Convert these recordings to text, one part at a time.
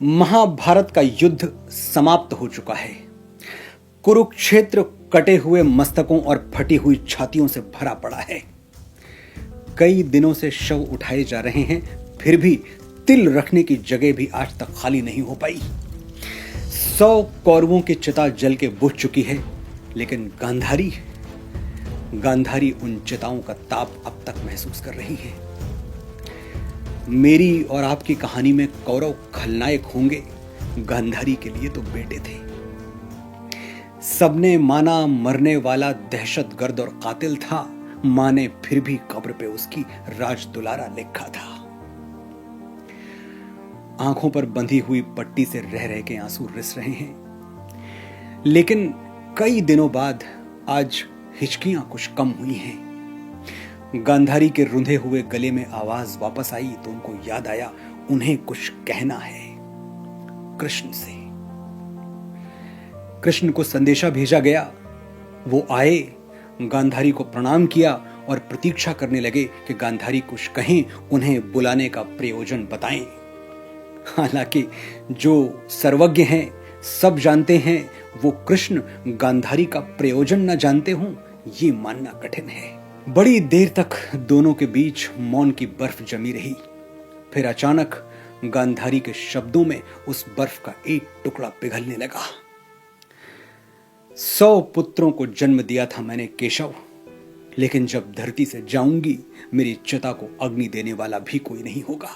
महाभारत का युद्ध समाप्त हो चुका है। कुरुक्षेत्र कटे हुए मस्तकों और फटी हुई छातियों से भरा पड़ा है। कई दिनों से शव उठाए जा रहे हैं, फिर भी तिल रखने की जगह भी आज तक खाली नहीं हो पाई। 100 कौरवों की चिता जल के बुझ चुकी है, लेकिन गांधारी उन चिताओं का ताप अब तक महसूस कर रही है। मेरी और आपकी कहानी में कौरव खलनायक होंगे, गांधारी के लिए तो बेटे थे। सबने माना मरने वाला दहशतगर्द और कातिल था, मां ने फिर भी कब्र पे उसकी राज दुलारा लिखा था। आंखों पर बंधी हुई पट्टी से रह रह के आंसू रिस रहे हैं, लेकिन कई दिनों बाद आज हिचकियां कुछ कम हुई हैं। गांधारी के रुंधे हुए गले में आवाज वापस आई तो उनको याद आया उन्हें कुछ कहना है कृष्ण से। कृष्ण को संदेशा भेजा गया। वो आए, गांधारी को प्रणाम किया और प्रतीक्षा करने लगे कि गांधारी कुछ कहें, उन्हें बुलाने का प्रयोजन बताएं। हालांकि जो सर्वज्ञ हैं, सब जानते हैं, वो कृष्ण गांधारी का प्रयोजन न जानते हों, ये मानना कठिन है। बड़ी देर तक दोनों के बीच मौन की बर्फ जमी रही। फिर अचानक गांधारी के शब्दों में उस बर्फ का एक टुकड़ा पिघलने लगा। 100 पुत्रों को जन्म दिया था मैंने केशव, लेकिन जब धरती से जाऊंगी, मेरी चिता को अग्नि देने वाला भी कोई नहीं होगा।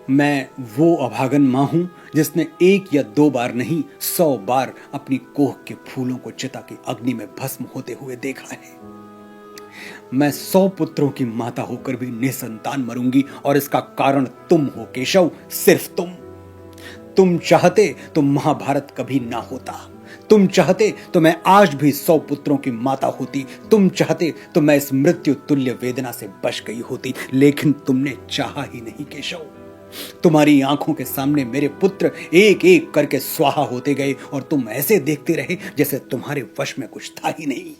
मैं वो अभागन मां हूं जिसने 1 या 2 बार नहीं 100 बार अपनी कोह के फूलों को चिता की अग्नि में भस्म होते हुए देखा है। मैं 100 पुत्रों की माता होकर भी निसंतान मरूंगी, और इसका कारण तुम हो केशव, सिर्फ तुम चाहते तो महाभारत कभी ना होता। तुम चाहते तो मैं आज भी 100 पुत्रों की माता होती। तुम चाहते तो मैं इस मृत्यु तुल्य वेदना से बच गई होती, लेकिन तुमने चाहा ही नहीं केशव। तुम्हारी आंखों के सामने मेरे पुत्र एक एक करके स्वाहा होते गए, और तुम ऐसे देखते रहे जैसे तुम्हारे वश में कुछ था ही नहीं।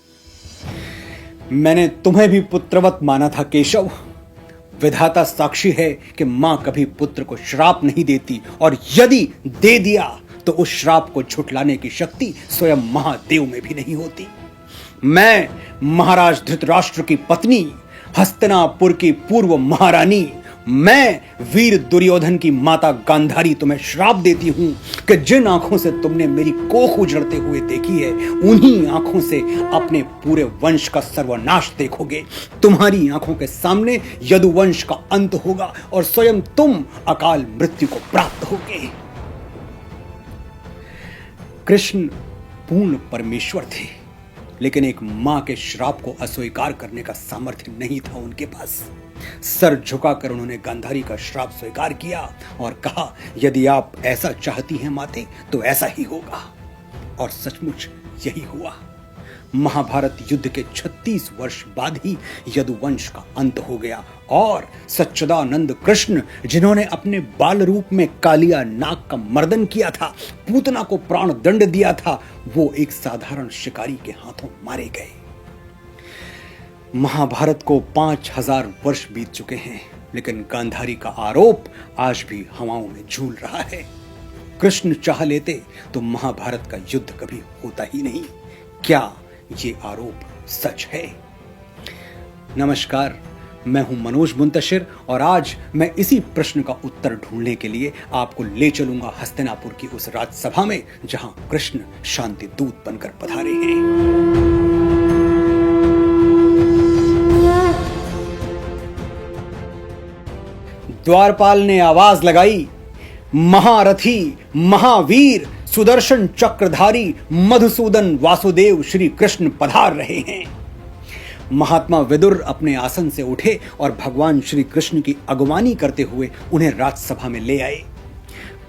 मैंने तुम्हें भी पुत्रवत माना था केशव। विधाता साक्षी है कि मां कभी पुत्र को श्राप नहीं देती, और यदि दे दिया तो उस श्राप को झुठलाने की शक्ति स्वयं महादेव में भी नहीं होती। मैं महाराज धृतराष्ट्र की पत्नी, हस्तिनापुर की पूर्व महारानी, मैं वीर दुर्योधन की माता गांधारी तुम्हें श्राप देती हूं कि जिन आंखों से तुमने मेरी कोख उजड़ते हुए देखी है, उन्हीं आंखों से अपने पूरे वंश का सर्वनाश देखोगे। तुम्हारी आंखों के सामने यदुवंश का अंत होगा, और स्वयं तुम अकाल मृत्यु को प्राप्त होगे। कृष्ण पूर्ण परमेश्वर थे, लेकिन एक मां के श्राप को अस्वीकार करने का सामर्थ्य नहीं था उनके पास। सर झुकाकर उन्होंने गांधारी का श्राप स्वीकार किया और कहा, यदि आप ऐसा चाहती हैं माते, तो ऐसा ही होगा। और सचमुच यही हुआ। महाभारत युद्ध के 36 वर्ष बाद ही यदुवंश का अंत हो गया, और सच्चिदानंद कृष्ण, जिन्होंने अपने बाल रूप में कालिया नाग का मर्दन किया था, पूतना को प्राण दंड दिया था, वो एक साधारण शिकारी के हाथों मारे गए। महाभारत को 5000 वर्ष बीत चुके हैं, लेकिन गांधारी का आरोप आज भी हवाओं में झूल रहा है। कृष्ण चाह लेते तो महाभारत का युद्ध कभी होता ही नहीं। क्या ये आरोप सच है? नमस्कार, मैं हूं मनोज मुंतशिर, और आज मैं इसी प्रश्न का उत्तर ढूंढने के लिए आपको ले चलूंगा हस्तिनापुर की उस राजसभा में, जहां कृष्ण शांति दूत बनकर पधारे हैं। द्वारपाल ने आवाज लगाई, महारथी, महावीर, सुदर्शन चक्रधारी मधुसूदन वासुदेव श्री कृष्ण पधार रहे हैं। महात्मा विदुर अपने आसन से उठे और भगवान श्री कृष्ण की अगवानी करते हुए उन्हें राजसभा में ले आए।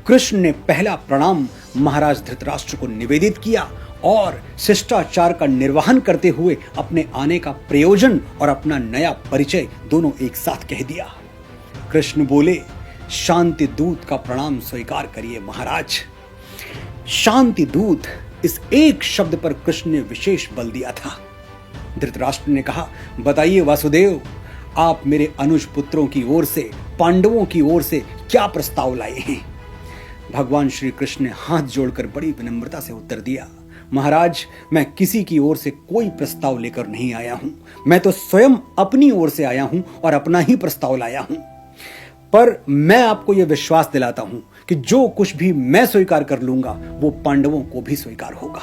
कृष्ण ने पहला प्रणाम महाराज धृतराष्ट्र को निवेदित किया और शिष्टाचार का निर्वहन करते हुए अपने आने का प्रयोजन और अपना नया परिचय दोनों एक साथ कह दिया। कृष्ण बोले, शांति दूत का प्रणाम स्वीकार करिए महाराज। शांति दूत, इस एक शब्द पर कृष्ण ने विशेष बल दिया था। धृतराष्ट्र ने कहा, बताइए वासुदेव, आप मेरे अनुज पुत्रों की ओर से, पांडवों की ओर से क्या प्रस्ताव लाए हैं? भगवान श्री कृष्ण ने हाथ जोड़कर बड़ी विनम्रता से उत्तर दिया, महाराज, मैं किसी की ओर से कोई प्रस्ताव लेकर नहीं आया हूं। मैं तो स्वयं अपनी ओर से आया हूं और अपना ही प्रस्ताव लाया हूं। पर मैं आपको यह विश्वास दिलाता हूं कि जो कुछ भी मैं स्वीकार कर लूंगा वो पांडवों को भी स्वीकार होगा।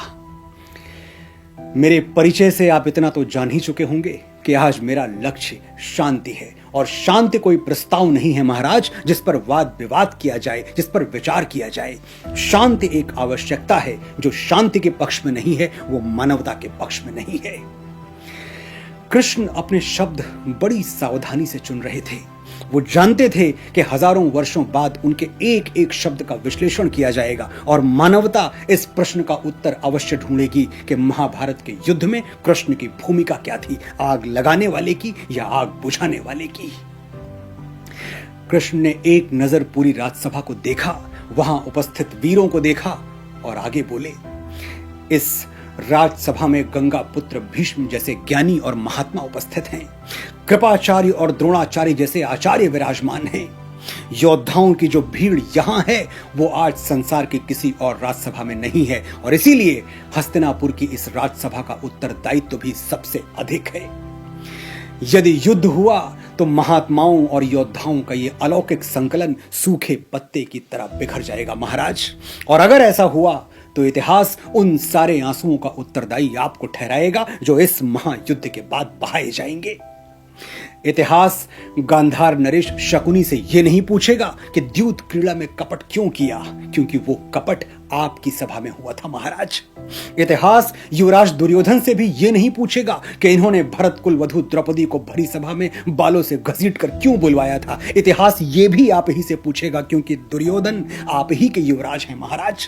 मेरे परिचय से आप इतना तो जान ही चुके होंगे कि आज मेरा लक्ष्य शांति है, और शांति कोई प्रस्ताव नहीं है महाराज जिस पर वाद विवाद किया जाए, जिस पर विचार किया जाए। शांति एक आवश्यकता है। जो शांति के पक्ष में नहीं है वो मानवता के पक्ष में नहीं है। कृष्ण अपने शब्द बड़ी सावधानी से चुन रहे थे। वो जानते थे कि हजारों वर्षों बाद उनके एक एक शब्द का विश्लेषण किया जाएगा और मानवता इस प्रश्न का उत्तर अवश्य ढूंढेगी कि महाभारत के युद्ध में कृष्ण की भूमिका क्या थी, आग लगाने वाले की या आग बुझाने वाले की। कृष्ण ने एक नजर पूरी राजसभा को देखा, वहां उपस्थित वीरों को देखा और आगे बोले, इस राजसभा में गंगा पुत्र भीष्म जैसे ज्ञानी और महात्मा उपस्थित हैं। कृपाचार्य और द्रोणाचार्य जैसे आचार्य विराजमान हैं। योद्धाओं की जो भीड़ यहां है वो आज संसार की किसी और राजसभा में नहीं है, और इसीलिए हस्तिनापुर की इस राजसभा का उत्तरदायित्व भी सबसे अधिक है। यदि युद्ध हुआ तो महात्माओं और योद्धाओं का ये अलौकिक संकलन सूखे पत्ते की तरह बिखर जाएगा महाराज। और अगर ऐसा हुआ तो इतिहास उन सारे आंसुओं का उत्तरदायी आपको ठहराएगा जो इस महायुद्ध के बाद बहाए जाएंगे। इतिहास गांधार नरेश शकुनी से यह नहीं पूछेगा कि द्यूत क्रीड़ा में कपट क्यों किया, क्योंकि वो कपट आपकी सभा में हुआ था महाराज। इतिहास युवराज दुर्योधन से भी यह नहीं पूछेगा कि इन्होंने भरत कुल वधु द्रौपदी को भरी सभा में बालों से घसीट कर क्यों बुलवाया था। इतिहास ये भी आप ही से पूछेगा, क्योंकि दुर्योधन आप ही के युवराज हैं महाराज।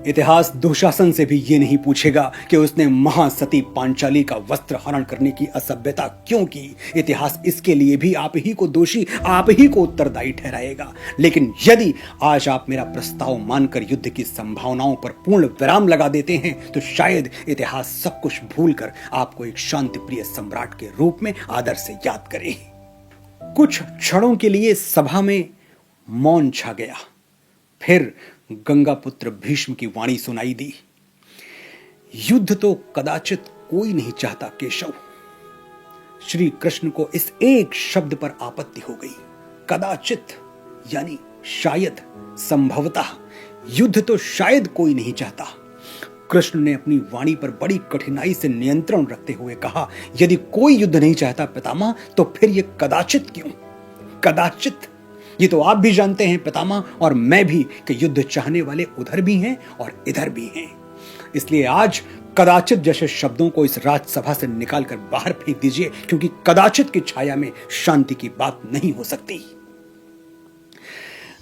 इतिहास दुशासन से भी ये नहीं पूछेगा कि उसने महासती पांचाली का वस्त्र हरण करने की असभ्यता क्यों की। इतिहास इसके लिए भी आप ही को दोषी, आप ही को उत्तरदायी ठहराएगा। लेकिन यदि आज आप मेरा प्रस्ताव मानकर युद्ध की संभावनाओं पर पूर्ण विराम लगा देते हैं तो शायद इतिहास सब कुछ भूलकर आपको एक शांति प्रिय सम्राट के रूप में आदर से याद करे। कुछ क्षणों के लिए सभा में मौन छा गया। फिर गंगा पुत्र भीष्म की वाणी सुनाई दी, युद्ध तो कदाचित कोई नहीं चाहता केशव। श्री कृष्ण को इस एक शब्द पर आपत्ति हो गई। कदाचित यानी शायद, संभवतः। युद्ध तो शायद कोई नहीं चाहता। कृष्ण ने अपनी वाणी पर बड़ी कठिनाई से नियंत्रण रखते हुए कहा, यदि कोई युद्ध नहीं चाहता पितामह तो फिर यह कदाचित क्यों? कदाचित ये तो आप भी जानते हैं पितामह, और मैं भी, कि युद्ध चाहने वाले उधर भी हैं और इधर भी हैं। इसलिए आज कदाचित जैसे शब्दों को इस राजसभा से निकालकर बाहर फेंक दीजिए, क्योंकि कदाचित की छाया में शांति की बात नहीं हो सकती।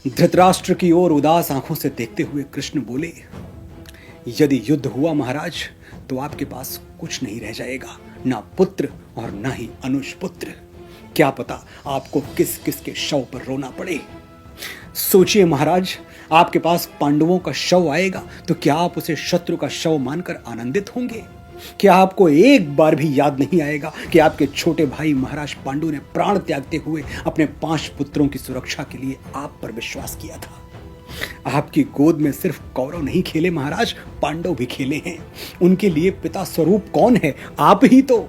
धृतराष्ट्र की ओर उदास आंखों से देखते हुए कृष्ण बोले, यदि युद्ध हुआ महाराज तो आपके पास कुछ नहीं रह जाएगा, ना पुत्र और ना ही अनुज पुत्र। क्या पता आपको किस किस के शव पर रोना पड़े। सोचिए महाराज, आपके पास पांडवों का शव आएगा तो क्या आप उसे शत्रु का शव मानकर आनंदित होंगे? क्या आपको एक बार भी याद नहीं आएगा कि आपके छोटे भाई महाराज पांडु ने प्राण त्यागते हुए अपने 5 पुत्रों की सुरक्षा के लिए आप पर विश्वास किया था? आपकी गोद में सिर्फ कौरव नहीं खेले महाराज, पांडव भी खेले हैं। उनके लिए पिता स्वरूप कौन है? आप ही तो।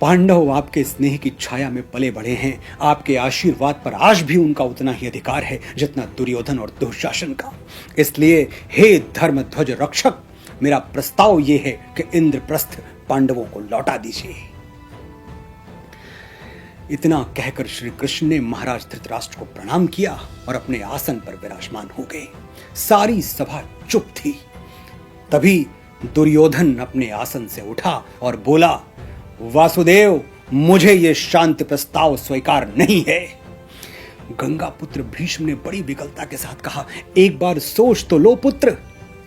पांडव आपके स्नेह की छाया में पले बढ़े हैं। आपके आशीर्वाद पर आज भी उनका उतना ही अधिकार है जितना दुर्योधन और दुशासन का। इसलिए हे धर्म ध्वज रक्षक, मेरा प्रस्ताव यह है कि इंद्रप्रस्थ पांडवों को लौटा दीजिए। इतना कहकर श्री कृष्ण ने महाराज धृतराष्ट्र को प्रणाम किया और अपने आसन पर विराजमान हो गए। सारी सभा चुप थी। तभी दुर्योधन अपने आसन से उठा और बोला, वासुदेव, मुझे यह शांति प्रस्ताव स्वीकार नहीं है। गंगा पुत्र भीष्म ने बड़ी विकलता के साथ कहा, एक बार सोच तो लो पुत्र।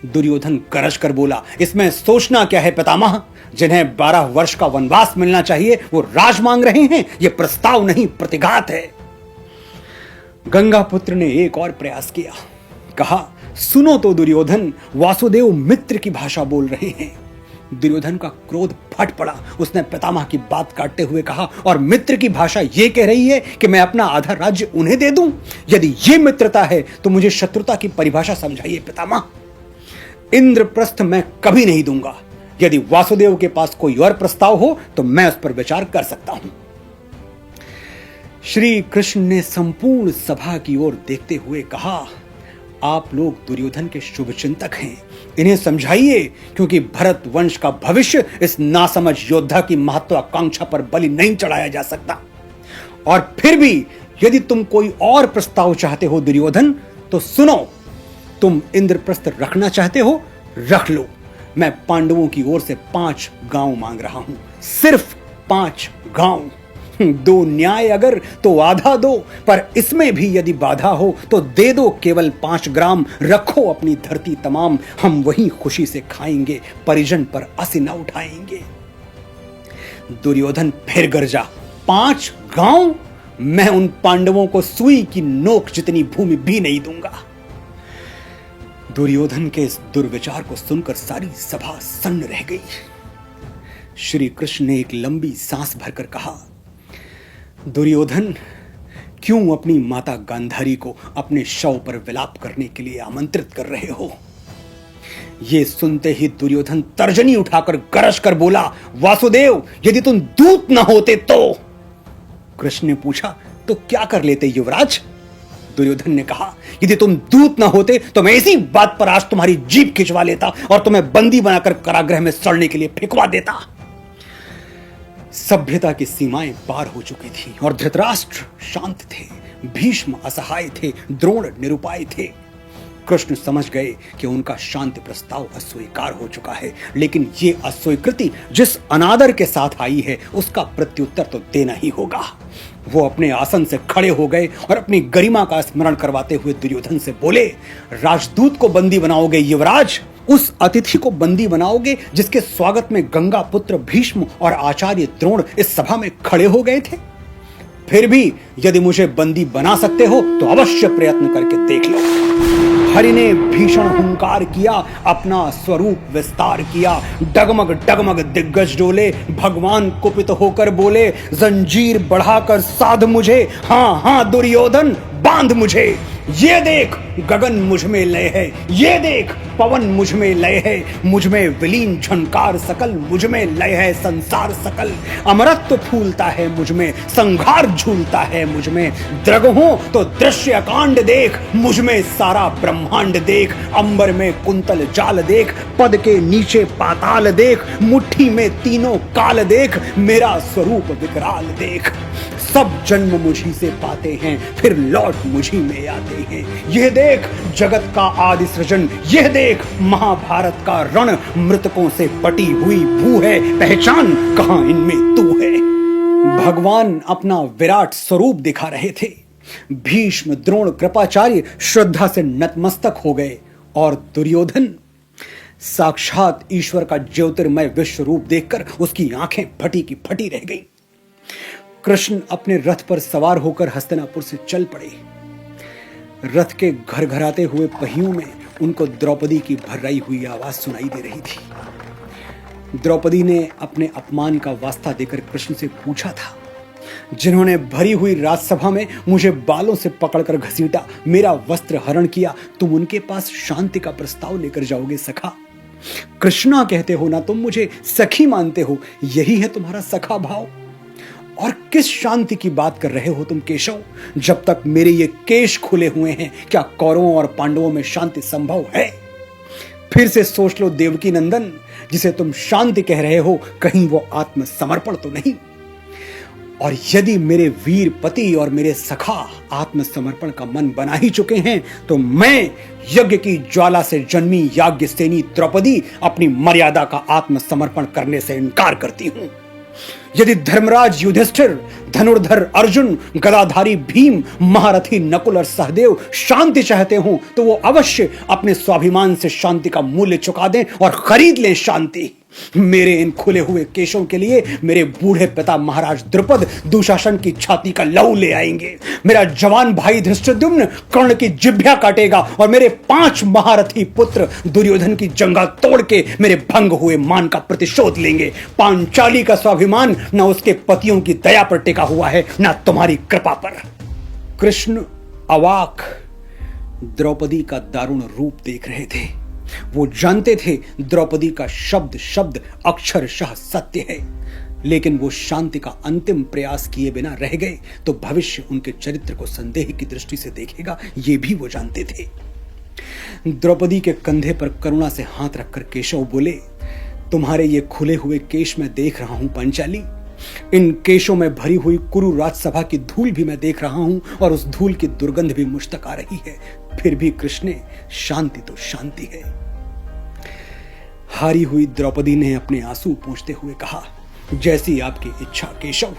दुर्योधन गरज कर बोला, इसमें सोचना क्या है पितामह? जिन्हें 12 वर्ष का वनवास मिलना चाहिए वो राज मांग रहे हैं। यह प्रस्ताव नहीं, प्रतिघात है। गंगा पुत्र ने एक और प्रयास किया, कहा, सुनो तो दुर्योधन, वासुदेव मित्र की भाषा बोल रहे हैं। दुर्योधन का क्रोध फट पड़ा। उसने पितामह की बात काटते हुए कहा, और मित्र की भाषा यह कह रही है कि मैं अपना आधा राज्य उन्हें दे दूं? यदि यह मित्रता है तो मुझे शत्रुता की परिभाषा समझाइए पितामह। इंद्रप्रस्थ मैं कभी नहीं दूंगा। यदि वासुदेव के पास कोई और प्रस्ताव हो तो मैं उस पर विचार कर सकता हूं। श्री कृष्ण ने संपूर्ण सभा की ओर देखते हुए कहा, आप लोग दुर्योधन के शुभ चिंतक हैं, इन्हें समझाइए, क्योंकि भरत वंश का भविष्य इस नासमझ योद्धा की महत्वाकांक्षा पर बलि नहीं चढ़ाया जा सकता। और फिर भी यदि तुम कोई और प्रस्ताव चाहते हो दुर्योधन, तो सुनो। तुम इंद्रप्रस्थ रखना चाहते हो, रख लो। मैं पांडवों की ओर से 5 गांव मांग रहा हूं, सिर्फ 5 गांव। 2 न्याय अगर तो आधा दो, पर इसमें भी यदि बाधा हो तो दे दो केवल 5 ग्राम। रखो अपनी धरती तमाम, हम वहीं खुशी से खाएंगे, परिजन पर असी न उठाएंगे। दुर्योधन फिर गरजा, 5 गांव? मैं उन पांडवों को सुई की नोक जितनी भूमि भी नहीं दूंगा। दुर्योधन के इस दुर्विचार को सुनकर सारी सभा सन्न रह गई। श्री कृष्ण ने एक लंबी सांस भरकर कहा, दुर्योधन, क्यों अपनी माता गांधारी को अपने शव पर विलाप करने के लिए आमंत्रित कर रहे हो? यह सुनते ही दुर्योधन तर्जनी उठाकर गरज कर बोला, वासुदेव, यदि तुम दूत न होते तो? कृष्ण ने पूछा, तो क्या कर लेते युवराज? दुर्योधन ने कहा, यदि तुम दूत न होते तो मैं इसी बात पर आज तुम्हारी जीभ खिंचवा लेता और तुम्हें बंदी बनाकर कारागृह में सड़ने के लिए फेंकवा देता। सभ्यता की सीमाएं पार हो चुकी थी और धृतराष्ट्र शांत थे, भीष्म असहाय थे, द्रोण निरुपाय थे। कृष्ण समझ गए कि उनका शांति प्रस्ताव अस्वीकार हो चुका है, लेकिन ये अस्वीकृति जिस अनादर के साथ आई है उसका प्रत्युत्तर तो देना ही होगा। वो अपने आसन से खड़े हो गए और अपनी गरिमा का स्मरण करवाते हुए दुर्योधन से बोले, राजदूत को बंदी बनाओगे युवराज? उस अतिथि को बंदी बनाओगे जिसके स्वागत में गंगा पुत्र भीष्म और आचार्य द्रोण इस सभा में खड़े हो गए थे? फिर भी यदि मुझे बंदी बना सकते हो तो अवश्य प्रयत्न करके देख लो। हरि ने भीषण हुंकार किया, अपना स्वरूप विस्तार किया। डगमग डगमग दिग्गज डोले, भगवान कुपित होकर बोले, जंजीर बढ़ाकर साध मुझे, हाँ हाँ दुर्योधन, बांध मुझे। ये देख गगन मुझ में लय है, ये देख पवन मुझ में लय है, मुझ में विलीन झंकार सकल, मुझ में लय है संसार सकल। अमरत्व फूलता है मुझ में, संघार झूलता है मुझ में। द्रगहों तो दृश्य अकांड देख, मुझ में सारा ब्रह्मांड देख। अंबर में कुंतल जाल देख, पद के नीचे पाताल देख, मुट्ठी में तीनों काल देख, मेरा स्वरूप विकराल देख। सब जन्म मुझी से पाते हैं, फिर लौट मुझी में आते हैं। यह देख जगत का आदि सृजन, यह देख महाभारत का रण, मृतकों से पटी हुई भू है, पहचान कहां इनमें तू है। भगवान अपना विराट स्वरूप दिखा रहे थे। भीष्म, द्रोण, कृपाचार्य श्रद्धा से नतमस्तक हो गए और दुर्योधन साक्षात ईश्वर का ज्योतिर्मय विश्व रूप देखकर उसकी आंखें फटी की फटी रह गई। कृष्ण अपने रथ पर सवार होकर हस्तिनापुर से चल पड़े। रथ के घरघराते हुए पहियों में उनको द्रौपदी की भर्राई हुई आवाज सुनाई दे रही थी। द्रौपदी ने अपने अपमान का वास्ता देकर कृष्ण से पूछा था, जिन्होंने भरी हुई राजसभा में मुझे बालों से पकड़कर घसीटा, मेरा वस्त्र हरण किया, तुम उनके पास शांति का प्रस्ताव लेकर जाओगे सखा? कृष्णा कहते हो ना, तुम मुझे सखी मानते हो, यही है तुम्हारा सखा भाव? और किस शांति की बात कर रहे हो तुम केशव? जब तक मेरे ये केश खुले हुए हैं, क्या कौरवों और पांडवों में शांति संभव है? फिर से सोच लो देवकी नंदन, जिसे तुम शांति कह रहे हो, कहीं वो आत्मसमर्पण तो नहीं? और यदि मेरे वीर पति और मेरे सखा आत्मसमर्पण का मन बना ही चुके हैं, तो मैं यज्ञ की ज्वाला से जन्मी याज्ञसेनी द्रौपदी अपनी मर्यादा का आत्मसमर्पण करने से इनकार करती हूं। यदि धर्मराज युधिष्ठिर, धनुर्धर अर्जुन, गदाधारी भीम, महारथी नकुल और सहदेव शांति चाहते हो तो वो अवश्य अपने स्वाभिमान से शांति का मूल्य चुका दें और खरीद लें शांति। मेरे इन खुले हुए केशों के लिए मेरे बूढ़े पिता महाराज द्रुपद दुशासन की छाती का लहू ले आएंगे। मेरा जवान भाई धृष्टद्युम्न कर्ण की जिह्वा काटेगा और मेरे 5 महारथी पुत्र दुर्योधन की जंगा तोड़ के मेरे भंग हुए मान का प्रतिशोध लेंगे। पांचाली का स्वाभिमान न उसके पतियों की दया पर टिका हुआ है, न तुम्हारी कृपा पर। कृष्ण अवाक द्रौपदी का दारुण रूप देख रहे थे। वो जानते थे द्रौपदी का शब्द शब्द अक्षरशः सत्य है, लेकिन वो शांति का अंतिम प्रयास किए बिना रह गए तो भविष्य उनके चरित्र को संदेह की दृष्टि से देखेगा, ये भी वो जानते थे। द्रौपदी के कंधे पर करुणा से हाथ रखकर केशव बोले, तुम्हारे ये खुले हुए केश मैं देख रहा हूं पांचाली। इन केशों में भरी हुई कुरु राजसभा की धूल भी मैं देख रहा हूं और उस धूल की दुर्गंध भी मुझ तक आ रही है। फिर भी कृष्ण, शांति तो शांति है। हारी हुई द्रौपदी ने अपने आंसू पोंछते हुए कहा, जैसी आपकी इच्छा केशव,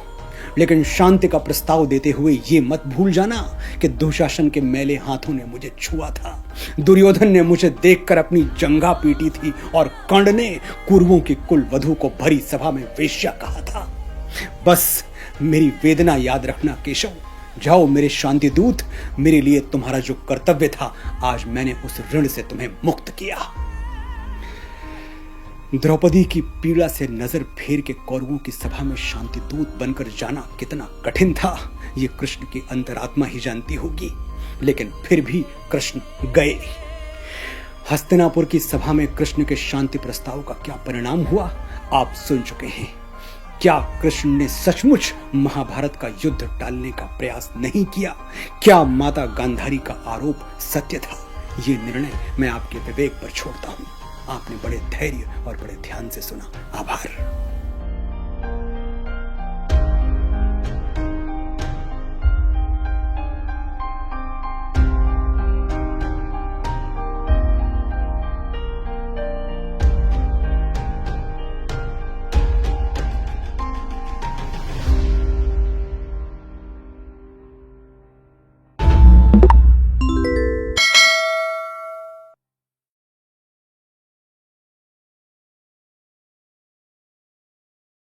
लेकिन शांति का प्रस्ताव देते हुए ये मत भूल जाना कि दुशासन के मैले हाथों ने मुझे छुआ था। दुर्योधन ने मुझे देखकर अपनी जंघा पीटी थी और कर्ण ने कुरुओं की कुल वधू को भरी सभा में वेश्या कहा था। बस मेरी वेदना याद रखना केशव। जाओ मेरे शांति दूत, मेरे लिए तुम्हारा जो कर्तव्य था आज मैंने उस ऋण से तुम्हें मुक्त किया। द्रौपदी की पीड़ा से नजर फेर के कौरवों की सभा में शांति दूत बनकर जाना कितना कठिन था, ये कृष्ण की अंतरात्मा ही जानती होगी। लेकिन फिर भी कृष्ण गए। हस्तिनापुर की सभा में कृष्ण के शांति प्रस्ताव का क्या परिणाम हुआ आप सुन चुके हैं। क्या कृष्ण ने सचमुच महाभारत का युद्ध टालने का प्रयास नहीं किया? क्या माता गांधारी का आरोप सत्य था? ये निर्णय मैं आपके विवेक पर छोड़ता हूं। आपने बड़े धैर्य और बड़े ध्यान से सुना। आभार।